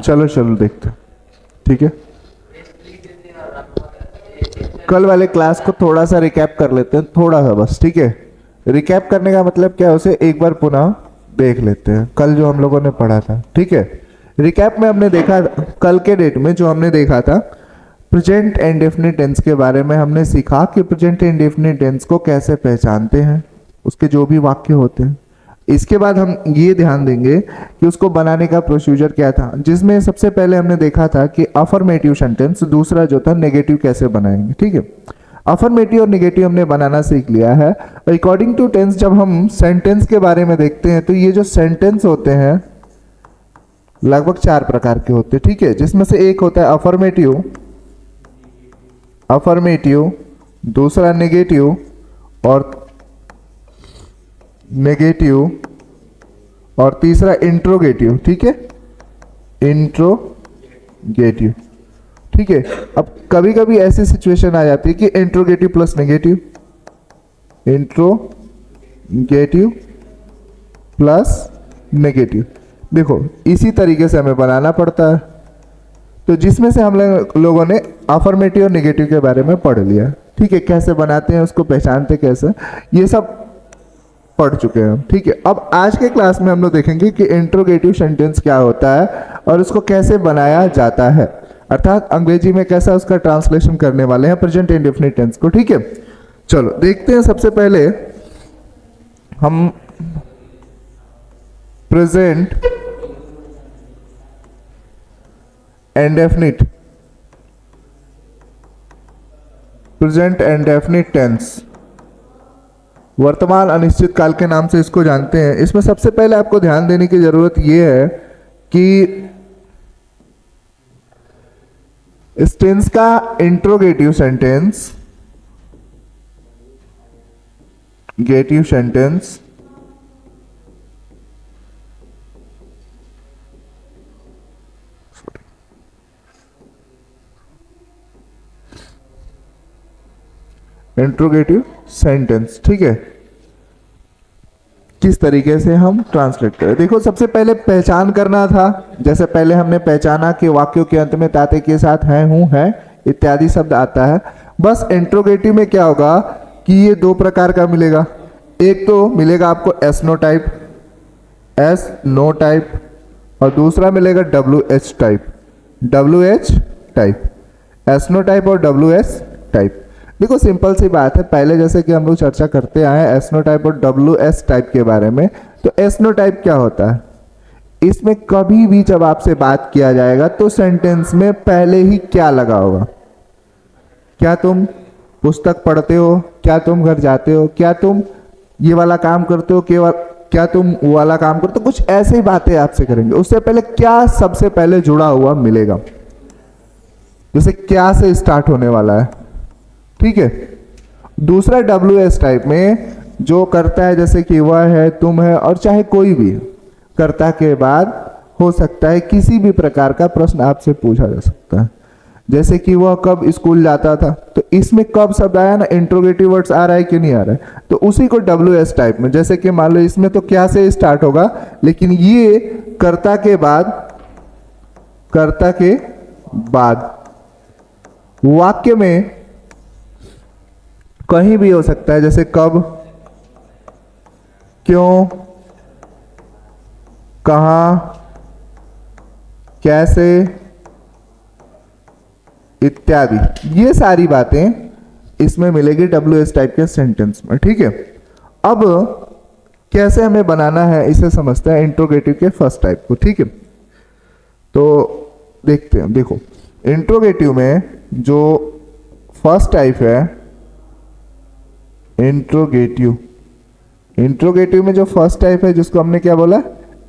चलो चलो देखते हैं, ठीक है। कल वाले क्लास को थोड़ा सा रिकैप कर लेते हैं, थोड़ा सा बस, ठीक है। रिकैप करने का मतलब क्या है, उसे एक बार पुनः देख लेते हैं, कल जो हम लोगों ने पढ़ा था, ठीक है। रिकैप में हमने देखा, कल के डेट में जो हमने देखा था, प्रेजेंट इंडेफिनिट टेंस के बारे में हमने सीखा कि प्रेजेंट इंडेफिनिट टेंस को कैसे पहचानते हैं, उसके जो भी वाक्य होते हैं। इसके बाद हम ये ध्यान देंगे कि उसको बनाने का प्रोसीजर क्या था, जिसमें सबसे पहले हमने देखा था कि अफर्मेटिव सेंटेंस, दूसरा जो था नेगेटिव कैसे बनाएंगे, ठीक है। अफर्मेटिव और नेगेटिव हमने बनाना सीख लिया है। अकॉर्डिंग टू टेंस जब हम सेंटेंस के बारे में देखते हैं तो ये जो सेंटेंस होते हैं लगभग 4 प्रकार के होते हैं, ठीक है। जिसमें से एक होता है अफर्मेटिव, अफर्मेटिव, दूसरा नेगेटिव और नेगेटिव, और तीसरा इंट्रोगेटिव, ठीक है, इंट्रोगेटिव, ठीक है। अब कभी कभी ऐसी सिचुएशन आ जाती है कि interrogative plus negative, interrogative plus negative, देखो इसी तरीके से हमें बनाना पड़ता है। तो जिसमें से हम लोगों ने अफर्मेटिव और नेगेटिव के बारे में पढ़ लिया, ठीक है, कैसे बनाते हैं, उसको पहचानते कैसे, ये सब पढ़ चुके हैं, ठीक है। अब आज के क्लास में हम लोग देखेंगे कि इंट्रोगेटिव सेंटेंस क्या होता है और उसको कैसे बनाया जाता है, अर्थात अंग्रेजी में कैसा उसका ट्रांसलेशन करने वाले हैं प्रेजेंट इंडेफिनिट टेंस को, ठीक है। चलो देखते हैं, सबसे पहले हम present indefinite, present indefinite tense, वर्तमान अनिश्चित काल के नाम से इसको जानते हैं। इसमें सबसे पहले आपको ध्यान देने की जरूरत यह है कि इस टेंस का interrogative sentence, negative sentence, interrogative sentence, ठीक है, किस तरीके से हम ट्रांसलेट करें। देखो सबसे पहले पहचान करना था, जैसे पहले हमने पहचाना कि वाक्यों के अंत में ताते के साथ है, हूं, है इत्यादि शब्द आता है। बस इंट्रोगेटिव में क्या होगा कि ये 2 प्रकार का मिलेगा, एक तो मिलेगा आपको yes no type, yes no type, और दूसरा मिलेगा W H type, W H type, yes no type और डब्ल्यू एस टाइप। देखो सिंपल सी बात है, पहले जैसे कि हम लोग चर्चा करते आए एस नो टाइप और डब्ल्यू एस टाइप के बारे में, तो एस नो टाइप क्या होता है, इसमें कभी भी जब आपसे बात किया जाएगा तो सेंटेंस में पहले ही क्या लगा होगा, क्या तुम पुस्तक पढ़ते हो, क्या तुम घर जाते हो, क्या तुम ये वाला काम करते हो, क्या तुम वो वाला काम करते हो, कुछ ऐसे ही बातें आपसे करेंगे। उससे पहले क्या सबसे पहले जुड़ा हुआ मिलेगा, जैसे क्या से स्टार्ट होने वाला है, ठीक है। दूसरा डब्ल्यू एस टाइप में जो करता है, जैसे कि वह है, तुम है, और चाहे कोई भी कर्ता के बाद हो सकता है किसी भी प्रकार का प्रश्न आपसे पूछा जा सकता है, जैसे कि वह कब स्कूल जाता था, तो इसमें कब शब्द आया ना, इंट्रोगेटिव वर्ड्स आ रहा है कि नहीं आ रहा है, तो उसी को डब्ल्यू एस टाइप में, जैसे कि मान लो इसमें तो क्या से स्टार्ट होगा, लेकिन ये कर्ता के बाद, कर्ता के बाद वाक्य में कहीं भी हो सकता है, जैसे कब, क्यों, कहां, कैसे इत्यादि, ये सारी बातें इसमें मिलेगी डब्ल्यू एस टाइप के सेंटेंस में, ठीक है। अब कैसे हमें बनाना है इसे समझते हैं इंट्रोगेटिव के फर्स्ट टाइप को, ठीक है। तो देखते हैं, देखो इंट्रोगेटिव में जो फर्स्ट टाइप है, इंट्रोगेटिव, इंट्रोगेटिव में जो फर्स्ट टाइप है जिसको हमने क्या बोला,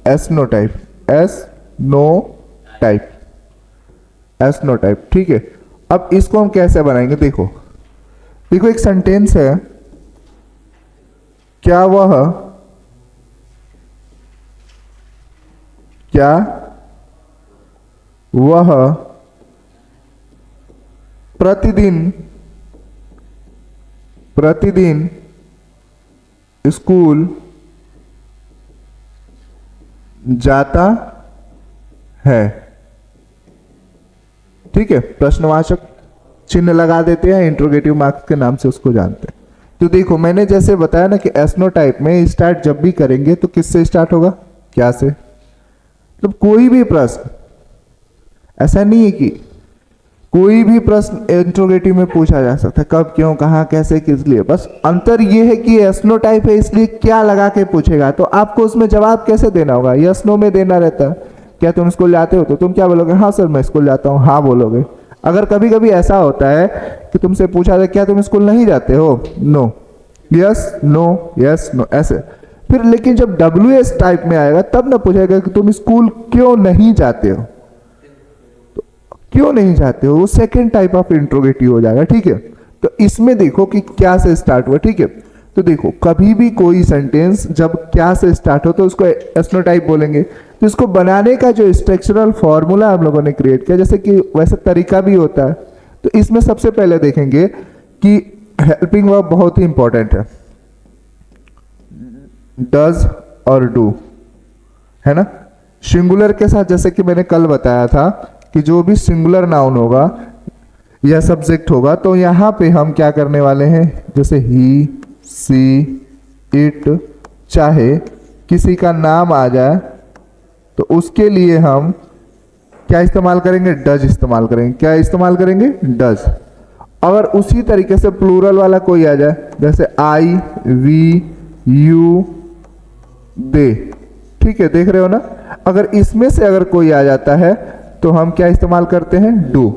yes no type, yes no type, yes no type, ठीक है। अब इसको हम कैसे बनाएंगे, देखो देखो एक सेंटेंस है, क्या वह, क्या वह प्रतिदिन, प्रतिदिन स्कूल जाता है, ठीक है, प्रश्नवाचक चिन्ह लगा देते हैं, इंट्रोगेटिव मार्क्स के नाम से उसको जानते हैं। तो देखो मैंने जैसे बताया ना कि एस्नो टाइप में स्टार्ट जब भी करेंगे तो किससे स्टार्ट होगा, क्या से, मतलब कोई भी प्रश्न, ऐसा नहीं है कि कोई भी प्रश्न इंट्रोगेटिव में पूछा जा सकता है, कब, क्यों, कहाँ, कैसे, किस लिए। बस अंतर ये है कि एस्नो टाइप है इसलिए क्या लगा के पूछेगा, तो आपको उसमें जवाब कैसे देना होगा, यस नो में देना रहता है। क्या तुम स्कूल जाते हो, तो तुम क्या बोलोगे, हाँ सर मैं स्कूल जाता हूँ, हाँ बोलोगे। अगर कभी कभी ऐसा होता है कि तुमसे पूछा जाए क्या तुम स्कूल नहीं जाते हो, नो, यस नो ऐसे। फिर लेकिन जब WS टाइप में आएगा तब ना पूछेगा कि तुम स्कूल क्यों नहीं जाते हो, तो क्यों नहीं जाते हो, वो सेकेंड टाइप ऑफ इंट्रोगेटिव हो जाएगा। ठीक है, तो इसमें देखो कि क्या से स्टार्ट हुआ। ठीक है, तो देखो कभी भी कोई सेंटेंस जब क्या से स्टार्ट हो तो उसको एस्नो टाइप बोलेंगे। तो इसको बनाने का जो स्ट्रक्चरल फॉर्मूला हम लोगों ने क्रिएट किया, जैसे कि वैसे तरीका भी होता है, तो इसमें सबसे पहले देखेंगे कि हेल्पिंग वर्ब बहुत ही इंपॉर्टेंट है, डज और डू, है ना। सिंगुलर के साथ जैसे कि मैंने कल बताया था कि जो भी सिंगुलर नाउन होगा या सब्जेक्ट होगा तो यहाँ पे हम क्या करने वाले हैं, जैसे ही, सी, इट, चाहे किसी का नाम आ जाए तो उसके लिए हम क्या इस्तेमाल करेंगे, डज इस्तेमाल करेंगे। क्या इस्तेमाल करेंगे, डज। अगर उसी तरीके से प्लूरल वाला कोई आ जाए, जैसे आई, वी, यू, दे, ठीक है, देख रहे हो ना। अगर इसमें से अगर कोई आ जाता है तो हम क्या इस्तेमाल करते हैं, डू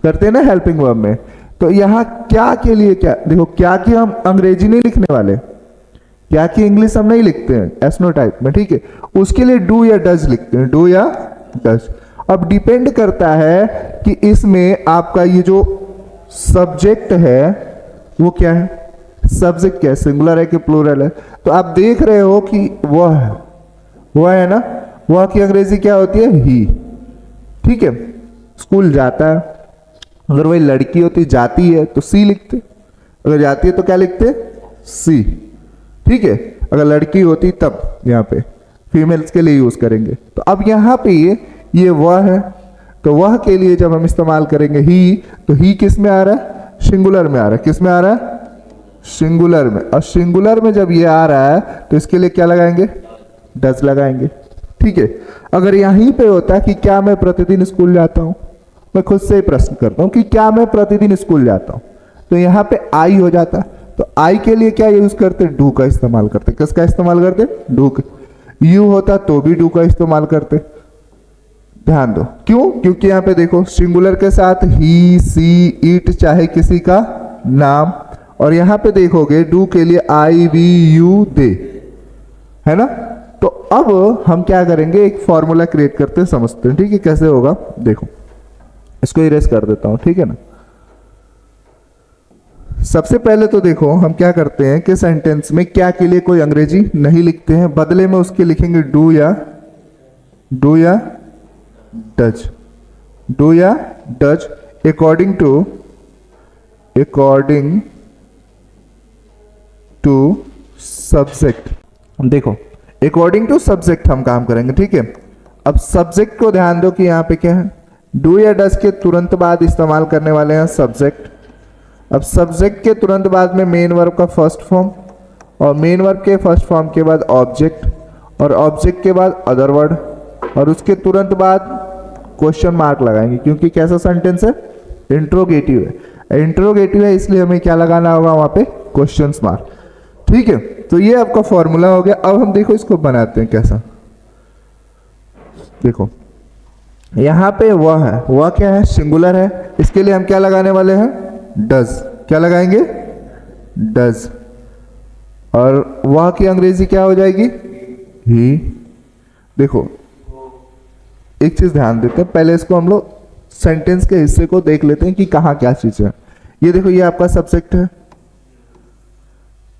करते हैं ना हेल्पिंग वर्ब में। तो यहाँ क्या के लिए क्या, देखो क्या की हम अंग्रेजी नहीं लिखने वाले, क्या की इंग्लिश हम नहीं लिखते हैं एस्नो टाइप में, ठीक है, उसके लिए डू या डज लिखते हैं, डू या डज। अब डिपेंड करता है कि इसमें आपका ये जो सब्जेक्ट है वो क्या है, सब्जेक्ट क्या है, सिंगुलर है कि प्लूरल है। तो आप देख रहे हो कि वह है ना, वह की अंग्रेजी क्या होती है, ही, ठीक है। स्कूल जाता है, अगर वही लड़की होती जाती है तो सी लिखते, अगर जाती है तो क्या लिखते, सी, ठीक है। अगर लड़की होती तब यहाँ पे फीमेल्स के लिए यूज करेंगे। तो अब यहाँ पे ये वह है, तो वह के लिए जब हम इस्तेमाल करेंगे ही, तो ही किस में आ रहा है, सिंगुलर में आ रहा है। किस में आ रहा है, सिंगुलर में। और सिंगुलर में जब ये आ रहा है तो इसके लिए क्या लगाएंगे, डज लगाएंगे, ठीक है। अगर यहीं पे होता है कि क्या मैं प्रतिदिन स्कूल जाता हूं, मैं खुद से ही प्रश्न करता हूं कि क्या मैं प्रतिदिन स्कूल जाता हूं, तो यहाँ पे आई हो जाता। तो आई के लिए क्या यूज करते, डू का इस्तेमाल करते। किसका इस्तेमाल करते, डू का। यू होता तो भी डू का इस्तेमाल करते। ध्यान दो क्यों, क्योंकि यहाँ पे देखो सिंगुलर के साथ ही, सी, इट, चाहे किसी का नाम, और यहाँ पे देखोगे डू के लिए आई, वी, यू, दे, है ना। तो अब हम क्या करेंगे, एक फॉर्मूला क्रिएट करते हैं, समझते हैं, ठीक है, कैसे होगा। देखो इसको इरेज कर देता हूं, ठीक है ना। सबसे पहले तो देखो हम क्या करते हैं कि सेंटेंस में क्या के लिए कोई अंग्रेजी नहीं लिखते हैं, बदले में उसके लिखेंगे डू या डज, डू या डज अकॉर्डिंग टू सब्जेक्ट। देखो अकॉर्डिंग टू सब्जेक्ट हम काम करेंगे, ठीक है। अब सब्जेक्ट को ध्यान दो कि यहाँ पे क्या है, डू या डज के तुरंत बाद इस्तेमाल करने वाले हैं सब्जेक्ट। अब सब्जेक्ट के तुरंत बाद में मेन वर्ब का फर्स्ट फॉर्म, और मेन वर्ब के फर्स्ट फॉर्म के बाद ऑब्जेक्ट, और ऑब्जेक्ट के बाद अदर वर्ड, और उसके तुरंत बाद क्वेश्चन मार्क लगाएंगे, क्योंकि कैसा सेंटेंस है, इंट्रोगेटिव है। इंट्रोगेटिव है इसलिए हमें क्या लगाना होगा वहां पे, क्वेश्चन मार्क, ठीक है। तो ये आपका फॉर्मूला हो गया। अब हम देखो इसको बनाते हैं कैसा। देखो यहां पे वह है, वह क्या है, सिंगुलर है, इसके लिए हम क्या लगाने वाले हैं, डज। क्या लगाएंगे, डज। और वह की अंग्रेजी क्या हो जाएगी, ही। देखो एक चीज ध्यान देते हैं, पहले इसको हम लोग सेंटेंस के हिस्से को देख लेते हैं कि कहाँ क्या चीज है। ये देखो ये आपका सब्जेक्ट है,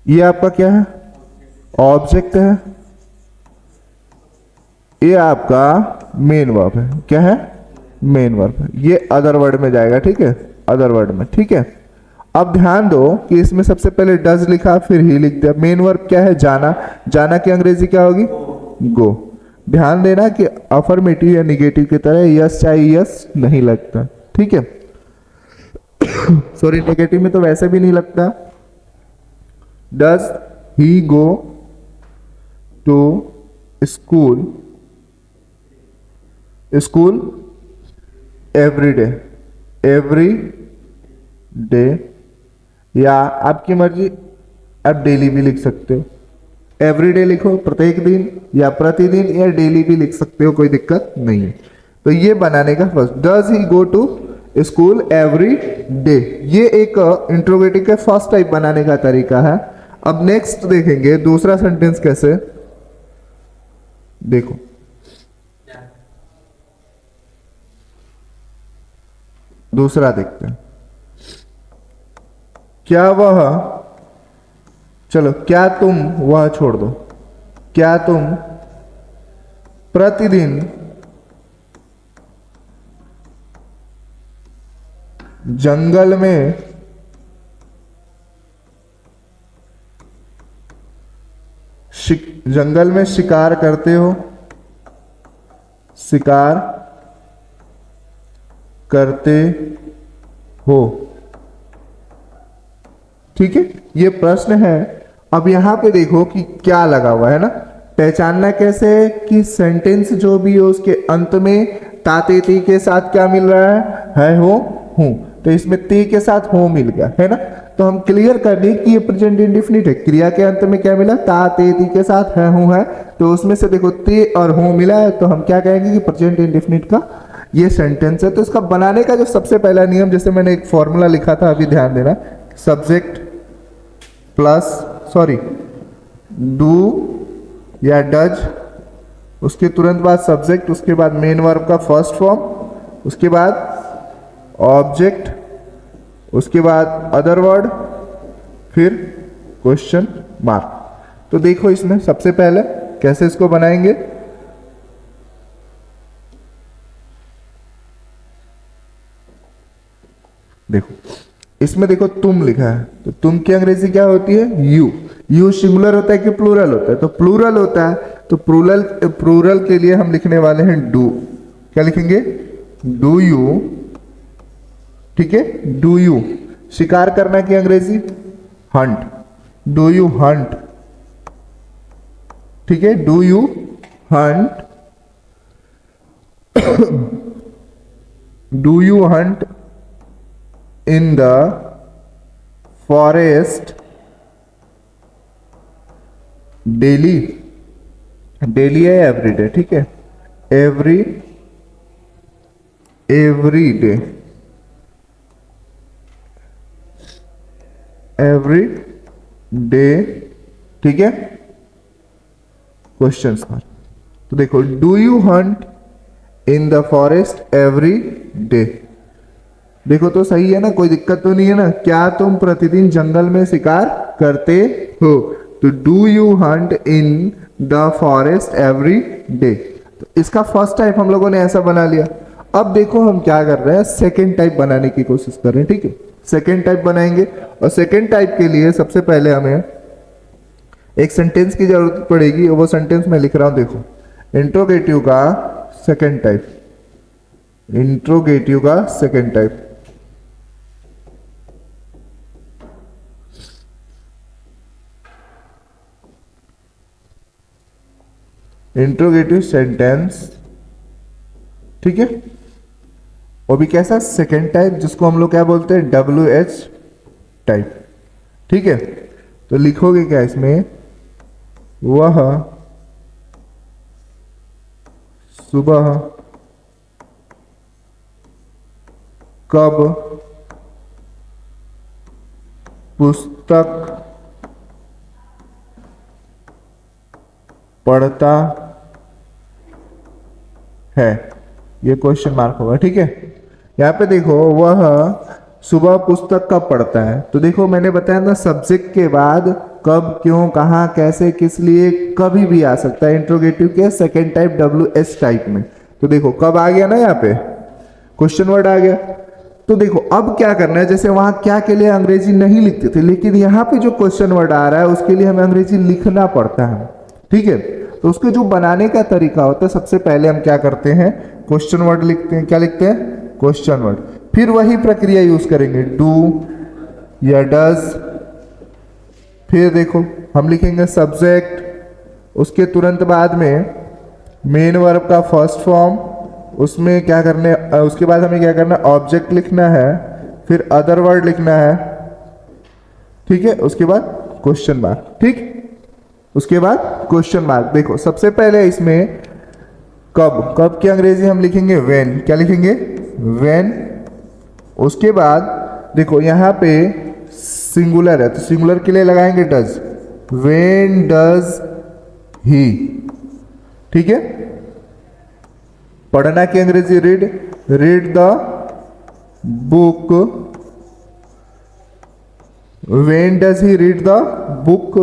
ये आपका क्या है, ऑब्जेक्ट है, ये आपका मेन वर्ब है। क्या है, मेन वर्ब है। ये अदर वर्ड में जाएगा, ठीक है, अदर वर्ड में, ठीक है। अब ध्यान दो कि इसमें सबसे पहले डज लिखा, फिर ही लिख दिया। मेन वर्ब क्या है, जाना। जाना की अंग्रेजी क्या होगी, गो। ध्यान देना कि अफर्मेटिव या निगेटिव की तरह यस चाहे यस नहीं लगता, ठीक है। सॉरी, नेगेटिव में तो वैसे भी नहीं लगता। Does he go to school every day, every day, या आपकी मर्जी, आप डेली भी लिख सकते हो। एवरी डे लिखो प्रत्येक दिन, या प्रतिदिन, या डेली भी लिख सकते हो, कोई दिक्कत नहीं है। तो ये बनाने का first, does he go to school every day, ये एक इंट्रोगेटिव के फर्स्ट टाइप बनाने का तरीका है। अब नेक्स्ट देखेंगे दूसरा सेंटेंस कैसे, देखो दूसरा देखते हैं। क्या वह, चलो क्या तुम, वह छोड़ दो, क्या तुम प्रतिदिन जंगल में शिकार करते हो, शिकार करते हो? ठीक है, ये प्रश्न है। अब यहां पे देखो कि क्या लगा हुआ है ना, पहचानना कैसे है कि सेंटेंस जो भी हो उसके अंत में ताते ती के साथ क्या मिल रहा है हो, हूं। तो इसमें ती के साथ हो मिल गया है ना, तो हम क्लियर कर दें कि ये प्रेजेंट इंडेफिनिट है। क्रिया के अंत में क्या मिला, ता ते ती के साथ है हूं है, तो उसमें से देखो ते और हो मिला है, तो हम क्या कहेंगे कि प्रेजेंट इंडेफिनिट का ये सेंटेंस है। तो इसका बनाने का जो सबसे पहला नियम, जैसे मैंने एक फॉर्मूला लिखा था, अभी ध्यान देना, सब्जेक्ट प्लस सॉरी डू या डज, उसके तुरंत बाद सब्जेक्ट, उसके बाद मेन वर्ब का फर्स्ट फॉर्म, उसके बाद ऑब्जेक्ट, उसके बाद अदर वर्ड, फिर क्वेश्चन मार्क। तो देखो इसमें सबसे पहले कैसे इसको बनाएंगे। देखो इसमें देखो तुम लिखा है, तो तुम की अंग्रेजी क्या होती है, यू। यू सिंगुलर होता है कि प्लूरल होता है, तो प्लूरल होता है, तो प्लूरल के लिए हम लिखने वाले हैं डू। क्या लिखेंगे, डू यू, ठीक है, डू यू। शिकार करना की अंग्रेजी हंट, डू यू हंट, ठीक है, do you Hunt, do you Hunt in the forest daily, daily है एवरी डे, ठीक है, एवरी डे, एवरी डे, ठीक है, क्वेश्चन मार्क। तो देखो do you Hunt in the forest every day, देखो तो सही है ना, कोई दिक्कत तो नहीं है ना। क्या तुम प्रतिदिन जंगल में शिकार करते हो, तो do you Hunt in the forest every day. तो इसका फर्स्ट टाइप हम लोगों ने ऐसा बना लिया। अब देखो हम क्या कर रहे हैं, सेकेंड टाइप बनाने की कोशिश कर रहे हैं, ठीक है। सेकेंड टाइप बनाएंगे, और सेकेंड टाइप के लिए सबसे पहले हमें एक सेंटेंस की जरूरत पड़ेगी, और वो सेंटेंस मैं लिख रहा हूं। देखो इंट्रोगेटिव का सेकेंड टाइप, इंट्रोगेटिव का सेकेंड टाइप, इंट्रोगेटिव सेंटेंस, ठीक है, वो भी कैसा, सेकेंड टाइप, जिसको हम लोग क्या बोलते हैं, WH टाइप, ठीक है। तो लिखोगे क्या इसमें, वह सुबह कब पुस्तक पढ़ता है, ये क्वेश्चन मार्क होगा, ठीक है। यहाँ पे देखो वह सुबह पुस्तक कब पढ़ता है, तो देखो मैंने बताया ना, सब्जेक्ट के बाद कब, क्यों, कहां, कैसे, किस लिए, कभी भी आ सकता है इंट्रोगेटिव के सेकेंड टाइप WH टाइप में। तो देखो कब आ गया ना, यहाँ पे क्वेश्चन वर्ड आ गया। तो देखो अब क्या करना है, जैसे वहां क्या के लिए अंग्रेजी नहीं लिखते थे, लेकिन यहाँ पे जो क्वेश्चन वर्ड आ रहा है उसके लिए हमें अंग्रेजी लिखना पड़ता है, ठीक है। तो उसके जो बनाने का तरीका होता है, सबसे पहले हम क्या करते हैं, क्वेश्चन वर्ड लिखते हैं। क्या लिखते हैं, क्वेश्चन वर्ड। फिर वही प्रक्रिया यूज करेंगे, डू या डज। फिर देखो हम लिखेंगे सब्जेक्ट, उसके तुरंत बाद में मेन वर्ब का फर्स्ट फॉर्म, उसमें क्या करने, उसके बाद हमें क्या करना, ऑब्जेक्ट लिखना है, फिर अदर वर्ड लिखना है, ठीक है, उसके बाद क्वेश्चन मार्क, ठीक, उसके बाद क्वेश्चन मार्क। देखो सबसे पहले इसमें कब, कब की अंग्रेजी हम लिखेंगे व्हेन, क्या लिखेंगे, व्हेन। उसके बाद देखो यहाँ पे सिंगुलर है तो सिंगुलर के लिए लगाएंगे डज, व्हेन डज ही, ठीक है। पढ़ना की अंग्रेजी read, read the book, when does he read the book,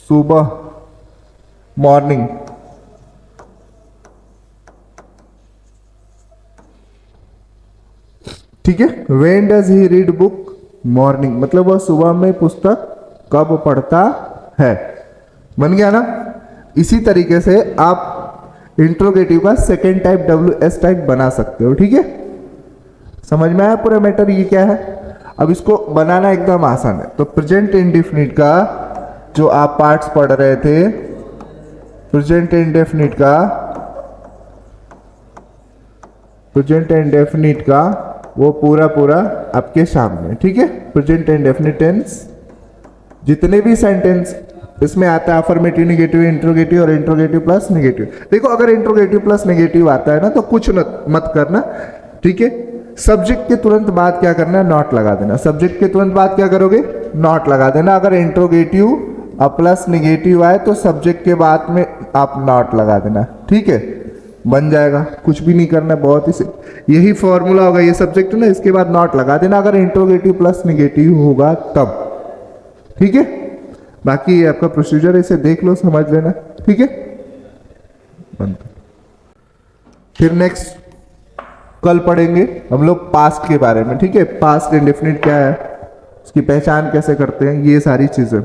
सुबह, मॉर्निंग, ठीक है। When does he read book morning, मतलब वह सुबह में पुस्तक कब पढ़ता है। बन गया ना। इसी तरीके से आप इंट्रोगेटिव का सेकेंड टाइप WS टाइप बना सकते हो, ठीक है। समझ में आया पूरा मैटर, ये क्या है। अब इसको बनाना एकदम आसान है। तो प्रेजेंट इंडेफिनिट का जो आप पार्ट्स पढ़ रहे थे, प्रेजेंट इंडेफिनिट का, प्रेजेंट इंडेफिनिट का वो पूरा पूरा आपके सामने, ठीक है। प्रेजेंट इंडेफिनिट टेंस, जितने भी सेंटेंस इसमें आता है, अफर्मेटिव, नेगेटिव, इंट्रोगेटिव और इंट्रोगेटिव प्लस नेगेटिव। देखो अगर इंट्रोगेटिव प्लस नेगेटिव आता है ना तो कुछ मत करना, ठीक है। सब्जेक्ट के तुरंत बाद क्या करना है, नॉट लगा देना। सब्जेक्ट के तुरंत बाद क्या करोगे, नॉट लगा देना। अगर इंट्रोगेटिव प्लस नेगेटिव आए तो सब्जेक्ट के बाद में आप नॉट लगा देना, ठीक है, बन जाएगा। कुछ भी नहीं करना, बहुत ही यही फॉर्मूला होगा। ये सब्जेक्ट है ना, इसके बाद नॉट लगा देना अगर इंट्रोगेटिव प्लस नेगेटिव होगा तब, ठीक है। बाकी ये आपका प्रोसीजर, इसे देख लो, समझ लेना, ठीक है। फिर नेक्स्ट कल पढ़ेंगे हम लोग पास्ट के बारे में, ठीक है। पास्ट इंडेफिनिट क्या है, उसकी पहचान कैसे करते हैं, ये सारी चीजें।